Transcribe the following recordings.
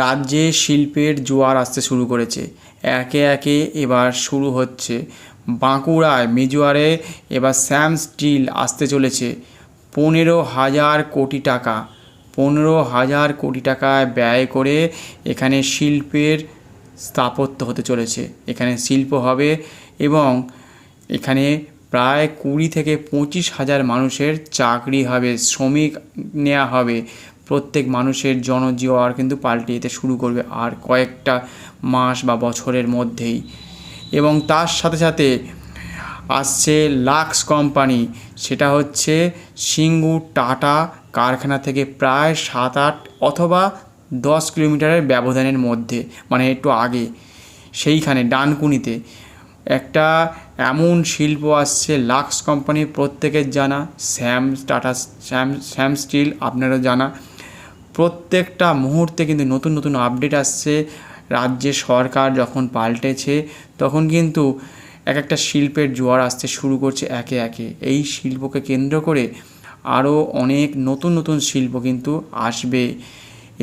রাজ্যে শিল্পের জোয়ার আসতে শুরু করেছে। একে একে এবার শুরু হচ্ছে বাঁকুড়ায় মেজোয়ারে এবার শ্যাম স্টিল আসতে চলেছে 15,000 কোটি টাকা। 15,000 কোটি টাকা ব্যয় করে এখানে শিল্পের স্থাপত্য হতে চলেছে। এখানে শিল্প হবে এবং এখানে প্রায় 20 থেকে 25,000 মানুষের চাকরি হবে, শ্রমিক নেওয়া হবে। প্রত্যেক মানুষের জনজীবন কিন্তু পাল্টে যেতে শুরু করবে আর কয়েকটা মাস বা বছরের মধ্যেই। এবং তার সাথে সাথে আসছে লাক্স কোম্পানি, সেটা হচ্ছে সিঙ্গুর টাটা কারখানা থেকে প্রায় 7-8 অথবা 10 কিলোমিটারের ব্যবধানের মধ্যে, মানে একটু আগে, সেইখানে ডানকুনিতে একটা এমন শিল্প আসছে। লাক্স কোম্পানি প্রত্যেকের জানা, শ্যাম স্টিল আপনারও জানা। প্রত্যেকটা মুহূর্তে কিন্তু নতুন নতুন আপডেট আসছে। রাজ্যের সরকার যখন পাল্টেছে তখন কিন্তু এক একটা শিল্পের জোয়ার আসতে শুরু করছে একে একে। এই শিল্পকে কেন্দ্র করে আরও অনেক নতুন নতুন শিল্প কিন্তু আসবে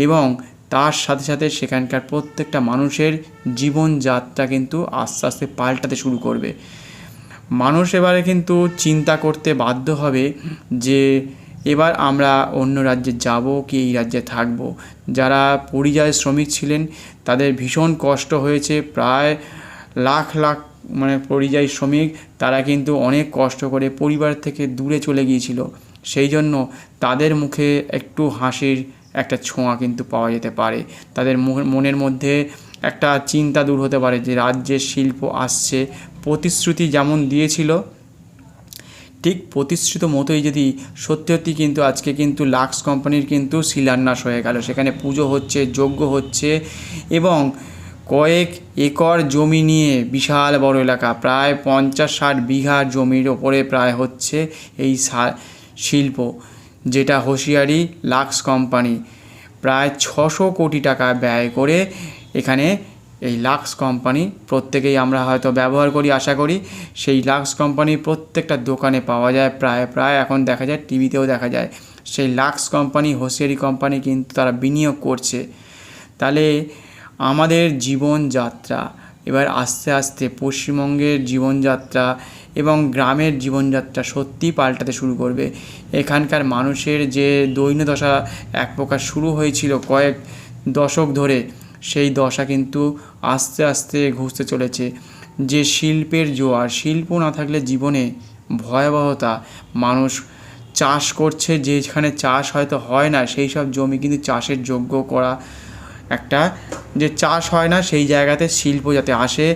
এবং তার সাথে সাথে সেখানকার প্রত্যেকটা মানুষের জীবনযাত্রা কিন্তু আস্তে আস্তে পাল্টাতে শুরু করবে। মানুষ এবারে কিন্তু চিন্তা করতে বাধ্য হবে যে এবার আমরা অন্য রাজ্যে যাব কি এই রাজ্যে থাকব। যারা পরিযায়ী শ্রমিক ছিলেন তাদের ভীষণ কষ্ট হয়েছে। প্রায় লাখ লাখ পরিযায়ী শ্রমিক তারা কিন্তু অনেক কষ্ট করে পরিবার থেকে দূরে চলে গিয়েছিল। সেই জন্য তাদের মুখে একটু হাসির একটা ছোঁয়া কিন্তু পাওয়া যেতে পারে। তাদের মনের মধ্যে একটা চিন্তা দূর হতে পারে যে রাজ্যের শিল্প আসছে। প্রতিশ্রুতি যেমন দিয়েছিল ঠিক প্রতিশ্রুত মতোই যদি সত্যি সত্যি কিন্তু আজকে কিন্তু লাক্স কোম্পানির কিন্তু শিলান্যাস হয়ে গেল। সেখানে পুজো হচ্ছে, যজ্ঞ হচ্ছে এবং কয়েক একর জমি নিয়ে বিশাল বড় এলাকা, প্রায় 50-60 বিঘা জমির ওপরে প্রায় হচ্ছে এই শিল্প, যেটা হুঁশিয়ারি লাক্স কোম্পানি প্রায় 600 কোটি টাকা ব্যয় করে এখানে এই লাক্স কোম্পানি প্রত্যেকেই আমরা হয়তো ব্যবহার করি, আশা করি। সেই লাক্স কোম্পানির প্রত্যেকটা দোকানে পাওয়া যায়, প্রায় এখন দেখা যায়, টিভিতেও দেখা যায়। সেই লাক্স কোম্পানি, হুঁশিয়ারি কোম্পানি কিন্তু তারা বিনিয়োগ করছে। তাহলে আমাদের জীবনযাত্রা এবার আস্তে আস্তে পশ্চিমবঙ্গের জীবনযাত্রা এবং গ্রামের জীবনযাত্রা সত্যিই পাল্টাতে শুরু করবে। এখানকার মানুষের যে দৈন্যদশা এক প্রকার শুরু হয়েছিল কয়েক দশক ধরে, সেই দশা কিন্তু আস্তে আস্তে ঘুচতে চলেছে। যে শিল্পের জোয়ার, শিল্প না থাকলে জীবনে ভয়াবহতা। মানুষ চাষ করছে, যেখানে চাষ হয়তো হয় না সেই সব জমি কিন্তু চাষের যোগ্য করা, একটা যে চাষ হয় না সেই জায়গাতে শিল্প যাতে আসে,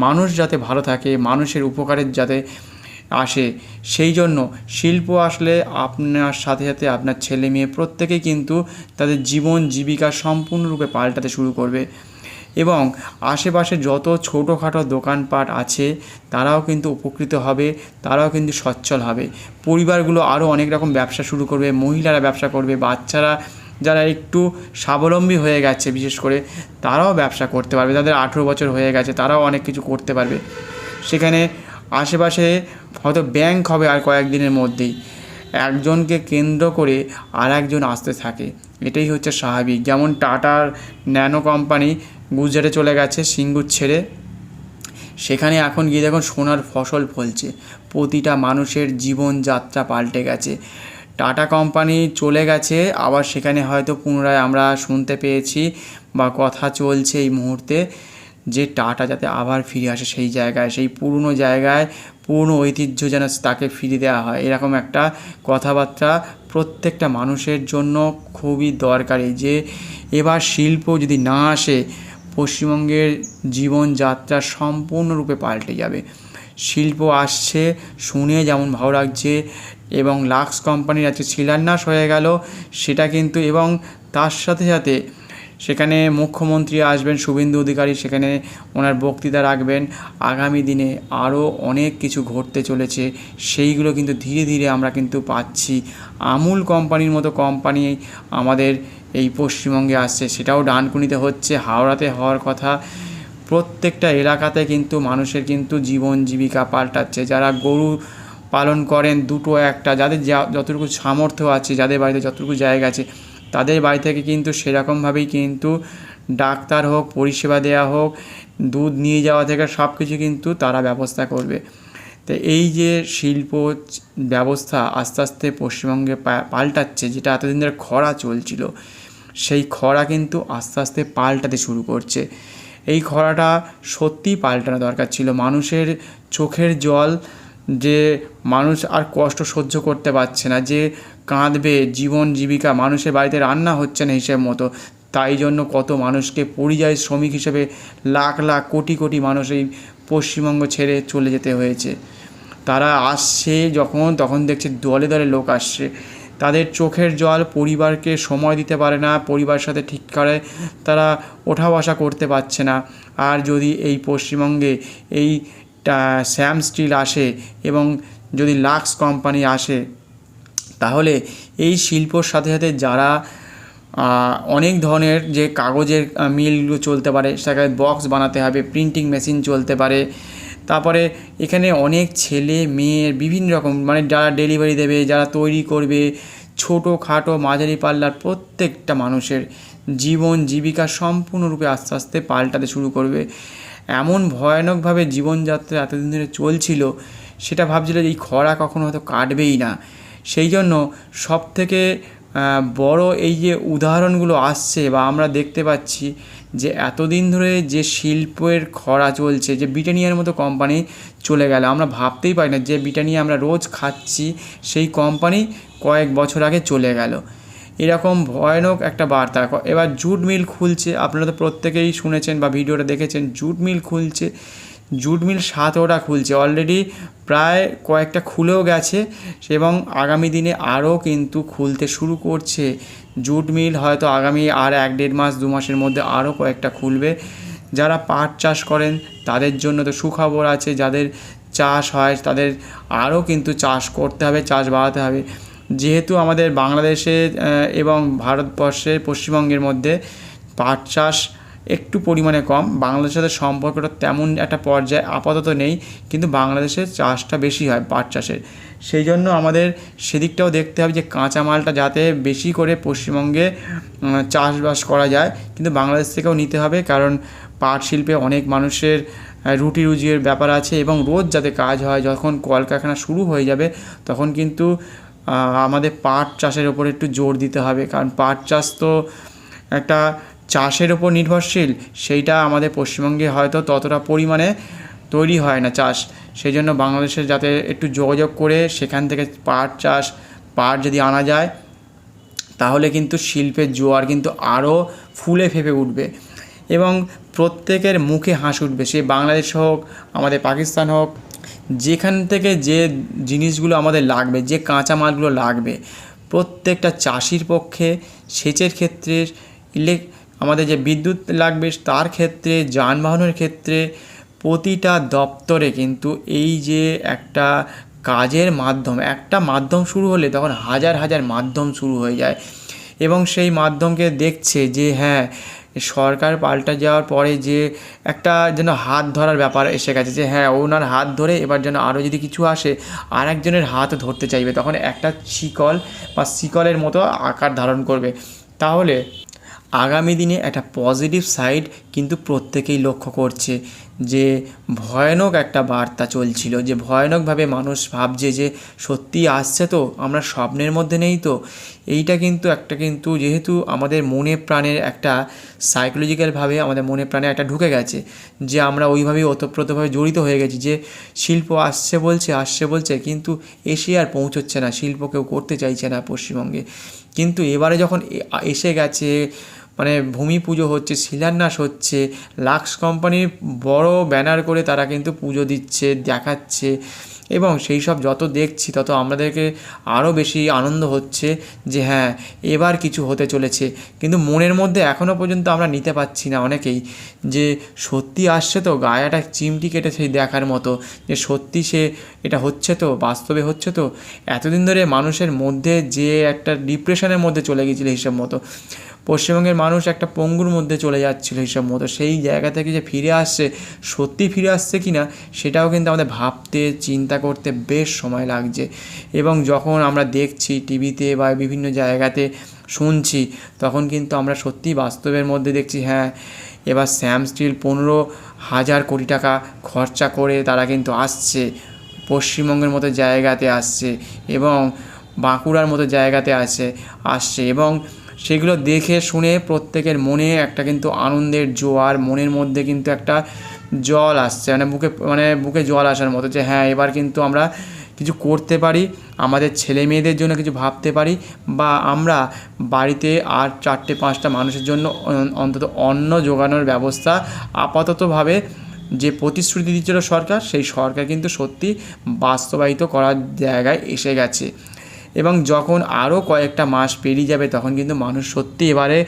মানুষ যাতে ভালো থাকে, মানুষের উপকারের যাতে আসে, সেই জন্য শিল্প আসলে আপনার সাথে সাথে আপনার ছেলে মেয়ে প্রত্যেকেই কিন্তু তাদের জীবন জীবিকা সম্পূর্ণরূপে পাল্টাতে শুরু করবে। এবং আশেপাশে যত ছোটোখাটো দোকানপাট আছে তারাও কিন্তু উপকৃত হবে, তারাও কিন্তু সচ্ছল হবে। পরিবারগুলো আরও অনেক রকম ব্যবসা শুরু করবে, মহিলারা ব্যবসা করবে, বাচ্চারা যারা একটু স্বাবলম্বী হয়ে গেছে বিশেষ করে তারাও ব্যবসা করতে পারবে। তাদের 18 বছর হয়ে গেছে, তারাও অনেক কিছু করতে পারবে। সেখানে আশেপাশে হয়তো ব্যাংক হবে আর কয়েকদিনের মধ্যেই। একজনকে কেন্দ্র করে আর একজন আসতে থাকে, এটাই হচ্ছে স্বাভাবিক। যেমন টাটার ন্যানো কোম্পানি গুজরাটে চলে গেছে সিঙ্গুর ছেড়ে, সেখানে এখন গিয়ে দেখুন সোনার ফসল ফলছে। প্রতিটা মানুষের জীবনযাত্রা পাল্টে গেছে। টাটা কোম্পানি চলে গেছে, আবার সেখানে হয়তো পুনরায় আমরা শুনতে পেয়েছি বা কথা চলছে এই মুহূর্তে যে টাটা যাতে আবার ফিরে আসে সেই জায়গায়, সেই পুরনো জায়গায়, পুরনো ঐতিহ্য যেন তাকে ফিরে দেওয়া হয়, এরকম একটা কথাবার্তা প্রত্যেকটা মানুষের জন্য খুবই দরকারি। যে এবার শিল্প যদি না আসে পশ্চিমবঙ্গের জীবনযাত্রা সম্পূর্ণরূপে পাল্টে যাবে। শিল্প আসছে শুনে যেমন ভালো লাগছে এবং লাক্স কোম্পানির আজকে শিলান্যাস হয়ে গেল সেটা কিন্তু, এবং তার সাথে সাথে সেখানে মুখ্যমন্ত্রী আসবেন শুভেন্দু অধিকারী, সেখানে ওনার বক্তৃতা রাখবেন। আগামী দিনে আরও অনেক কিছু ঘটতে চলেছে, সেইগুলো কিন্তু ধীরে ধীরে আমরা কিন্তু পাচ্ছি। আমুল কোম্পানির মতো কোম্পানি আমাদের এই পশ্চিমবঙ্গে আসছে, সেটাও ডানকুনিতে হচ্ছে, হাওড়াতে হওয়ার কথা। প্রত্যেকটা এলাকাতে কিন্তু মানুষের কিন্তু জীবন জীবিকা পাল্টাচ্ছে। যারা গরু পালন করেন দুটো একটা, যাদের যতটুকু সামর্থ্য আছে, যাদের বাড়িতে যতটুকু জায়গা আছে, তাদের বাড়ি থেকে কিন্তু সেরকমভাবেই কিন্তু ডাক্তার হোক, পরিষেবা দেওয়া হোক, দুধ নিয়ে যাওয়া থেকে সব কিছু কিন্তু তারা ব্যবস্থা করবে। তো এই যে শিল্প ব্যবস্থা আস্তে আস্তে পশ্চিমবঙ্গে পাল্টাচ্ছে, যেটা এতদিন ধরে খরা চলছিল, সেই খরা কিন্তু আস্তে আস্তে পাল্টাতে শুরু করছে। এই খরাটা সত্যিই পাল্টানো দরকার ছিল। মানুষের চোখের জল, যে মানুষ আর কষ্ট সহ্য করতে পারছে না, যে কাঁদবে, জীবন জীবিকা, মানুষের বাড়িতে রান্না হচ্ছে না হিসেব মতো, তাই জন্য কত মানুষকে পরিযায়ী শ্রমিক হিসেবে লাখ লাখ কোটি কোটি মানুষ এই পশ্চিমবঙ্গ ছেড়ে চলে যেতে হয়েছে। তারা আসছে যখন, তখন দেখছে দলে দলে লোক আসছে, তাদের চোখের জল, পরিবারকে সময় দিতে পারে না, পরিবারের সাথে ঠিক করে তারা ওঠা বসা করতে পারছে না। আর যদি এই পশ্চিমবঙ্গে এই শ্যাম স্টিল আসে এবং যদি লাক্স কোম্পানি আসে, তাহলে এই শিল্পর সাথে সাথে যারা অনেক ধরনের যে কাগজের মিলগুলো চলতে পারে, সেখানে বক্স বানাতে হবে, প্রিন্টিং মেশিন চলতে পারে, তারপরে এখানে অনেক ছেলে মেয়ের বিভিন্ন রকম, মানে যারা ডেলিভারি দেবে, যারা তৈরি করবে, ছোটো খাটো মাঝারি পাল্লার প্রত্যেকটা মানুষের জীবন জীবিকা সম্পূর্ণরূপে আস্তে আস্তে পাল্টাতে শুরু করবে। এমন ভয়ানকভাবে জীবনযাত্রা এতদিন ধরে চলছিল, সেটা ভাবছিল যে এই খরা কখনো হয়তো কাটবেই না। সেই জন্য সবথেকে বড় এই যে উদাহরণগুলো আসছে বা আমরা দেখতে পাচ্ছি, যে এতদিন ধরে যে শিল্পের খরা চলছে, যে ব্রিটানিয়ার মতো কোম্পানি চলে গেল, আমরা ভাবতেই পারি না যে ব্রিটানিয়া আমরা রোজ খাচ্ছি, সেই কোম্পানি কয়েক বছর আগে চলে গেল। এরকম ভয়ানক একটা বার্তা। এবার জুট মিল খুলছে, আপনারা তো প্রত্যেকেই শুনেছেন বা ভিডিওটা দেখেছেন, জুট মিল খুলছে, জুট মিল 7টা খুলছে অলরেডি, প্রায় কয়েকটা খুলেও গেছে এবং আগামী দিনে আরও কিন্তু খুলতে শুরু করছে জুট মিল। হয়তো আগামী আর 1-1.5 মাস 2 মাসের মধ্যে আরও কয়েকটা খুলবে। যারা পাট চাষ করেন তাদের জন্য তো সুখবর আছে, যাদের চাষ হয় তাদের আরও কিন্তু চাষ করতে হবে, চাষ বাড়াতে হবে। যেহেতু আমাদের বাংলাদেশে এবং ভারতবর্ষের পশ্চিমবঙ্গের মধ্যে পাট চাষ একটু পরিমাণে কম, বাংলাদেশের সাথে সম্পর্কটা তেমন একটা পর্যায়ে আপাতত নেই, কিন্তু বাংলাদেশের চাষটা বেশি হয় পাট চাষের। সেই জন্য আমাদের সেদিকটাও দেখতে হবে যে কাঁচামালটা যাতে বেশি করে পশ্চিমবঙ্গে চাষবাস করা যায়, কিন্তু বাংলাদেশ থেকেও নিতে হবে, কারণ পাট শিল্পে অনেক মানুষের রুটি রুজির ব্যাপার আছে এবং রোজ যাতে কাজ হয়। যখন কলকারখানা শুরু হয়ে যাবে তখন কিন্তু আমাদের পাট চাষের ওপর একটু জোর দিতে হবে, কারণ পাট চাষ তো একটা চাষের ওপর নির্ভরশীল, সেইটা আমাদের পশ্চিমবঙ্গে হয়তো ততটা পরিমাণে তৈরি হয় না চাষ। সেই জন্য বাংলাদেশের যাতে একটু যোগাযোগ করে সেখান থেকে পাট যদি আনা যায়, তাহলে কিন্তু শিল্পের জোয়ার কিন্তু আরও ফুলে ফেঁপে উঠবে এবং প্রত্যেকের মুখে হাসি উঠবে। সে বাংলাদেশ হোক, আমাদের পাকিস্তান হোক, যেখান থেকে যে জিনিসগুলো আমাদের লাগবে, যে কাঁচামালগুলো লাগবে, প্রত্যেকটা চাষির পক্ষে সেচের ক্ষেত্রে, আমাদের যে বিদ্যুৎ লাগবে তার ক্ষেত্রে, যানবাহনের ক্ষেত্রে, প্রতিটা দপ্তরে কিন্তু এই যে একটা কাজের মাধ্যম, একটা মাধ্যম শুরু হলে তখন হাজার হাজার মাধ্যম শুরু হয়ে যায় এবং সেই মাধ্যমকে দেখছে যে হ্যাঁ, সরকার পাল্টা যাওয়ার পরে যে একটা যেন হাত ধরার ব্যাপার এসে গেছে, যে হ্যাঁ ওনার হাত ধরে এবার যেন আরও যদি কিছু আসে আর একজনের হাত ধরতে চাইবে, তখন একটা শিকল বা শিকলের মতো আকার ধারণ করবে। তাহলে আগামী দিনে একটা পজিটিভ সাইড কিন্তু প্রত্যেকেই লক্ষ্য করছে, যে ভয়ানক একটা বার্তা চলছিল, যে ভয়ানকভাবে মানুষ ভাবছে যে সত্যিই আসছে, তো আমরা স্বপ্নের মধ্যে নেই তো। এইটা কিন্তু যেহেতু আমাদের মনে প্রাণের একটা সাইকোলজিক্যালভাবে আমাদের মনে প্রাণে একটা ঢুকে গেছে, যে আমরা ওইভাবেই ওতপ্রোতভাবে জড়িত হয়ে গেছি, যে শিল্প আসছে বলছে কিন্তু এসে আর পৌঁছচ্ছে না, শিল্প কেউ করতে চাইছে না পশ্চিমবঙ্গে। কিন্তু এবারে যখন এসে গেছে, মানে ভূমি পুজো হচ্ছে, শিলান্যাস হচ্ছে, লাক্স কোম্পানির বড় ব্যানার করে তারা কিন্তু পুজো দিচ্ছে, দেখাচ্ছে, এবং সেই সব যত দেখছি তত আমাদেরকে আরও বেশি আনন্দ হচ্ছে যে হ্যাঁ এবার কিছু হতে চলেছে। কিন্তু মনের মধ্যে এখনও পর্যন্ত আমরা নিতে পারছি না অনেকেই, যে সত্যি আসছে তো, গায়াটা চিমটি কেটে সেই দেখার মতো, যে সত্যি সে এটা হচ্ছে তো, বাস্তবে হচ্ছে তো। এতদিন ধরে মানুষের মধ্যে যে একটা ডিপ্রেশনের মধ্যে চলে গিয়েছিল হিসাব মতো, পশ্চিমবঙ্গের মানুষ একটা পঙ্গুর মধ্যে চলে যাচ্ছিল হিসাব মতো, সেই জায়গা থেকে যে ফিরে আসছে, সত্যি ফিরে আসছে কি না সেটাও কিন্তু আমাদের ভাবতে চিন্তা করতে বেশ সময় লাগছে। এবং যখন আমরা দেখছি টিভিতে বা বিভিন্ন জায়গাতে শুনছি, তখন কিন্তু আমরা সত্যিই বাস্তবের মধ্যে দেখছি হ্যাঁ, এবার শ্যাম স্টিল 15,000 কোটি টাকা খরচা করে তারা কিন্তু আসছে, পশ্চিমবঙ্গের মতো জায়গাতে আসছে এবং বাঁকুড়ার মতো জায়গাতে আসছে এবং সেগুলো দেখে শুনে প্রত্যেকের মনে একটা কিন্তু আনন্দের জোয়ার, মনের মধ্যে কিন্তু একটা জল আসছে, বুকে জল আসার মতো, যে হ্যাঁ এবার কিন্তু আমরা কিছু করতে পারি, আমাদের ছেলে মেয়েদের জন্য কিছু ভাবতে পারি, বা আমরা বাড়িতে আর 4-5টা মানুষের জন্য অন্তত অন্ন জোগানোর ব্যবস্থা আপাততভাবে যে প্রতিশ্রুতি দিচ্ছিল সরকার, সেই সরকার কিন্তু সত্যি বাস্তবায়িত করার জায়গায় এসে গেছে। এবং যখন আরও কয়েকটা মাস পেরিয়ে যাবে তখন কিন্তু মানুষ সত্যি এবারে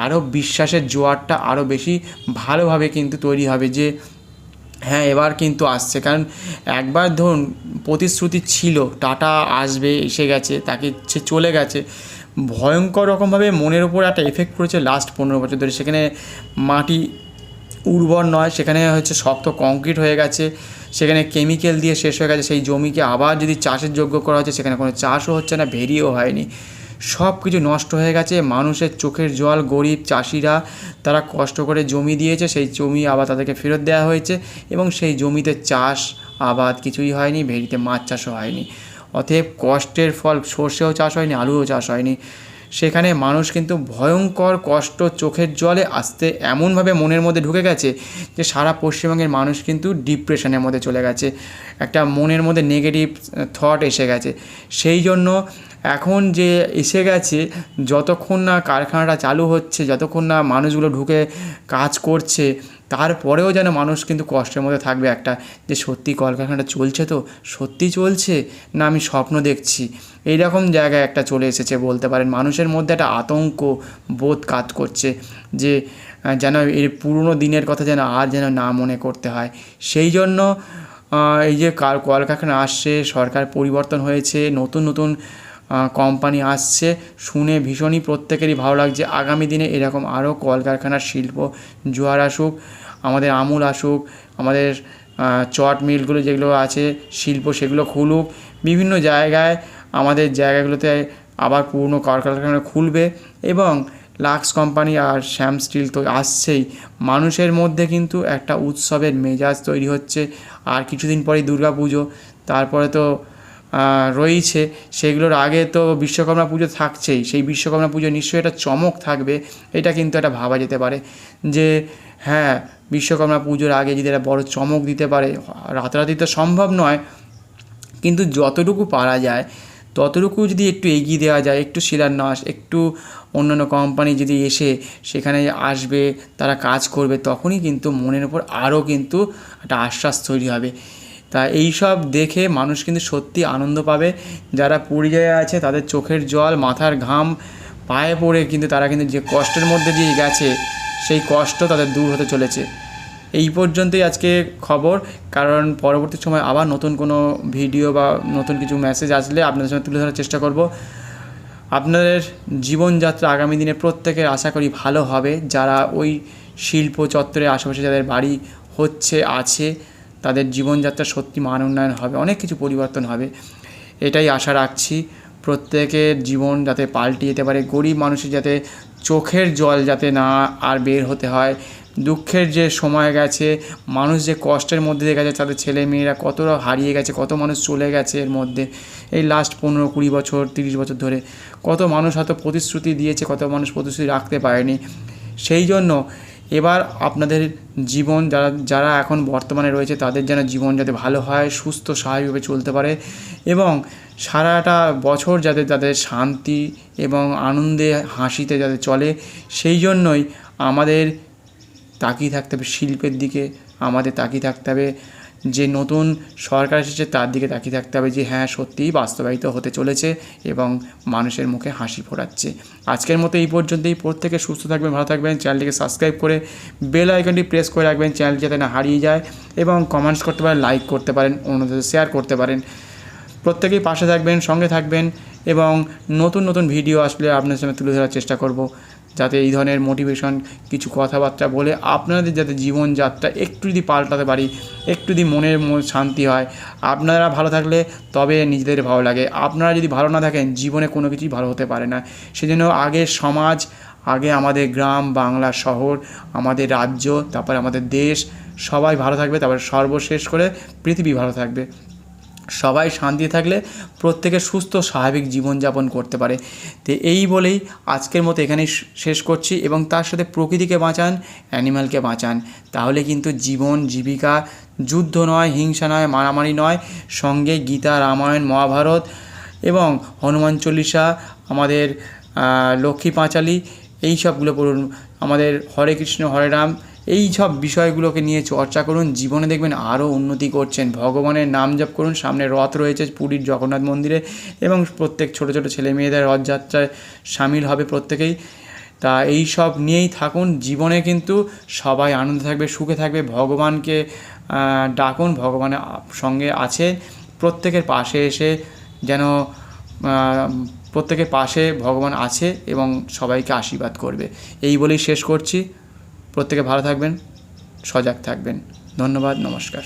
আরও বিশ্বাসের জোয়ারটা আরও বেশি ভালোভাবে কিন্তু তৈরি হবে, যে হ্যাঁ এবার কিন্তু আসছে। কারণ একবার ধরুন প্রতিশ্রুতি ছিল টাটা আসবে, এসে গেছে, তাকে সে চলে গেছে, ভয়ঙ্কর রকমভাবে মনের ওপর একটা এফেক্ট পড়েছে লাস্ট 15 বছর ধরে। সেখানে মাটি উর্বর নয়, সেখানে হচ্ছে শক্ত কংক্রিট হয়ে গেছে, সেখানে কেমিক্যাল দিয়ে শেষ হয়ে গেছে, সেই জমিকে আবার যদি চাষের যোগ্য করা হচ্ছে সেখানে কোনো চাষও হচ্ছে না, ভেরিও হয়নি, সব কিছু নষ্ট হয়ে গেছে। মানুষের চোখের জল, গরিব চাষিরা তারা কষ্ট করে জমি দিয়েছে, সেই জমি আবার তাদেরকে ফেরত দেওয়া হয়েছে এবং সেই জমিতে চাষ আবাদ কিছুই হয়নি, ভেরিতে মাছ চাষও হয়নি। অতএব কষ্টের ফল, সর্ষেও চাষ হয়নি, আলুও চাষ হয়নি। সেখানে মানুষ কিন্তু ভয়ঙ্কর কষ্ট, চোখের জলে আসতে এমনভাবে মনের মধ্যে ঢুকে গেছে যে সারা পশ্চিমবঙ্গের মানুষ কিন্তু ডিপ্রেশনের মধ্যে চলে গেছে, একটা মনের মধ্যে নেগেটিভ থট এসে গেছে। সেই জন্য এখন যে এসে গেছে, যতক্ষণ না কারখানাটা চালু হচ্ছে, যতক্ষণ না মানুষগুলো ঢুকে কাজ করছে, তারপরেও যেন মানুষ কিন্তু কষ্টের মধ্যে থাকবে একটা, যে সত্যি কলকারখানাটা চলছে, তো সত্যি চলছে না আমি স্বপ্ন দেখছি, এইরকম জায়গায় একটা চলে এসেছে বলতে পারেন। মানুষের মধ্যে একটা আতঙ্ক বোধ কাজ করছে, যে যেন এর পুরনো দিনের কথা যেন আর যেন না মনে করতে হয়। সেই জন্য এই যে কলকারখানা আসছে, সরকার পরিবর্তন হয়েছে, নতুন নতুন কোম্পানি আসছে, শুনে ভীষণই প্রত্যেকেরই ভালো লাগছে। আগামী দিনে এরকম আরও কলকারখানার শিল্প জোয়ার আসুক, আমাদের আমুল আসুক, আমাদের চট মিলগুলো যেগুলো আছে শিল্প সেগুলো খুলুক, বিভিন্ন জায়গায় আমাদের জায়গাগুলোতে আবার পুরনো কলকারখানা খুলবে এবং লাক্স কোম্পানি আর শ্যাম স্টিল তো আসছেই। মানুষের মধ্যে কিন্তু একটা উৎসবের মেজাজ তৈরি হচ্ছে। আর কিছুদিন পরেই দুর্গা পুজো, তারপরে তো রয়েছে, সেগুলোর আগে তো বিশ্বকর্মা পুজো থাকছেই। সেই বিশ্বকর্মা পুজো নিশ্চয়ই একটা চমক থাকবে, এটা কিন্তু একটা ভাবা যেতে পারে যে হ্যাঁ বিশ্বকর্মা পুজোর আগে যদি একটা বড় চমক দিতে পারে। রাতারাতি তো সম্ভব নয়, কিন্তু যতটুকু পারা যায় ততটুকু যদি একটু এগিয়ে দেওয়া যায়, একটু শিলান্যাস, একটু অন্যান্য কোম্পানি যদি এসে সেখানে আসবে, তারা কাজ করবে, তখনই কিন্তু মনের ওপর আরও কিন্তু একটা আশ্বাস তৈরি হবে। তা এই সব দেখে মানুষ কিন্তু সত্যি আনন্দ পাবে। যারা পরিযায়ী আছে তাদের চোখের জল, মাথার ঘাম পায়ে পড়ে কিন্তু তারা কিন্তু যে কষ্টের মধ্যে দিয়ে গেছে, সেই কষ্ট তাদের দূর হতে চলেছে। এই পর্যন্তই আজকে খবর, কারণ পরবর্তী সময় আবার নতুন কোনো ভিডিও বা নতুন কিছু মেসেজ আসলে আপনাদের সঙ্গে তুলে ধরার চেষ্টা করব। আপনাদের জীবনযাত্রা আগামী দিনে প্রত্যেকের আশা করি ভালো হবে। যারা ওই শিল্প চত্বরের আশেপাশে যাদের বাড়ি আছে, তাদের জীবনযাত্রা সত্যি মান উন্নয়ন হবে, অনেক কিছু পরিবর্তন হবে, এটাই আশা রাখছি। প্রত্যেকের জীবন যাতে পাল্টে যেতে পারে, গরিব মানুষের যাতে চোখের জল যাতে না আর বের হতে হয়। দুঃখের যে সময় গেছে, মানুষ যে কষ্টের মধ্যে দিয়ে গেছে, তাদের ছেলে মেয়েরা কতটা হারিয়ে গেছে, কত মানুষ চলে গেছে এর মধ্যে, এই লাস্ট 15-20 বছর 30 বছর ধরে কত মানুষ হয়তো প্রতিশ্রুতি দিয়েছে, কত মানুষ প্রতিশ্রুতি রাখতে পারেনি। সেই জন্য এবার আপনাদের জীবন যারা এখন বর্তমানে রয়েছে তাদের যেন জীবন যাতে ভালো হয়, সুস্থ স্বাভাবিকভাবে চলতে পারে এবং সারাটা বছর যাতে তাদের শান্তি এবং আনন্দে হাসিতে যাতে চলে, সেই জন্যই আমাদের তাকিয়ে থাকতে হবে শিল্পের দিকে, আমাদের তাকিয়ে থাকতে হবে যে নতুন সরকার এসেছে তার দিকে তাকিয়ে থাকতে হবে, যে হ্যাঁ সত্যিই বাস্তবায়িত হতে চলেছে এবং মানুষের মুখে হাসি ফোটাচ্ছে। আজকের মতো এই পর্যন্তই। প্রত্যেকে সুস্থ থাকবেন, ভালো থাকবেন, চ্যানেলটিকে সাবস্ক্রাইব করে বেল আইকনটি প্রেস করে রাখবেন, চ্যানেল যাতে না হারিয়ে যায়, এবং কমেন্টস করতে পারেন, লাইক করতে পারেন, অন্যদের শেয়ার করতে পারেন। প্রত্যেকেই পাশে থাকবেন, সঙ্গে থাকবেন এবং নতুন নতুন ভিডিও আসলে আপনার সামনে তুলে ধরার চেষ্টা করব। যাতে এই ধরনের মোটিভেশন কিছু কথাবার্তা বলে আপনাদের যাতে জীবনযাত্রা একটু যদি পাল্টাতে পারি, একটু যদি মনের শান্তি হয়। আপনারা ভালো থাকলে তবে নিজেদের ভালো লাগে, আপনারা যদি ভালো না থাকেন জীবনে কোনো কিছুই ভালো হতে পারে না। সেজন্য আগে সমাজ, আগে আমাদের গ্রাম, বাংলা, শহর, আমাদের রাজ্য, তারপরে আমাদের দেশ, সবাই ভালো থাকবে, তারপরে সর্বশেষ করে পৃথিবী ভালো থাকবে। সবাই শান্তি থাকলে প্রত্যেকে সুস্থ স্বাভাবিক জীবনযাপন করতে পারে। তো এই বলেই আজকের মতো এখানেই শেষ করছি, এবং তার সাথে প্রকৃতিকে বাঁচান, অ্যানিম্যালকে বাঁচান। তাহলে কিন্তু জীবন জীবিকা যুদ্ধ নয়, হিংসা নয়, মারামারি নয়, সঙ্গে গীতা, রামায়ণ, মহাভারত এবং হনুমান চল্লিশা, আমাদের লক্ষ্মী পাঁচালী, এই সবগুলো পড়ুন, আমাদের হরে কৃষ্ণ হরে রাম, এই সব বিষয়গুলোকে নিয়ে চর্চা করুন। জীবনে দেখবেন আরও উন্নতি করছেন। ভগবানের নাম জপ করুন। সামনে রথ রয়েছে পুরীর জগন্নাথ মন্দিরে, এবং প্রত্যেক ছোটো ছোটো ছেলে মেয়েদের রথযাত্রায় সামিল হবে প্রত্যেকেই। তা এই সব নিয়েই থাকুন। জীবনে কিন্তু সবাই আনন্দে থাকবে, সুখে থাকবে। ভগবানকে ডাকুন, ভগবানের সঙ্গে আছে, প্রত্যেকের পাশে এসে যেন প্রত্যেকের পাশে ভগবান আছে এবং সবাইকে আশীর্বাদ করবে। এই বলেই শেষ করছি। প্রত্যেকে ভালো থাকবেন, সজাগ থাকবেন। ধন্যবাদ, নমস্কার।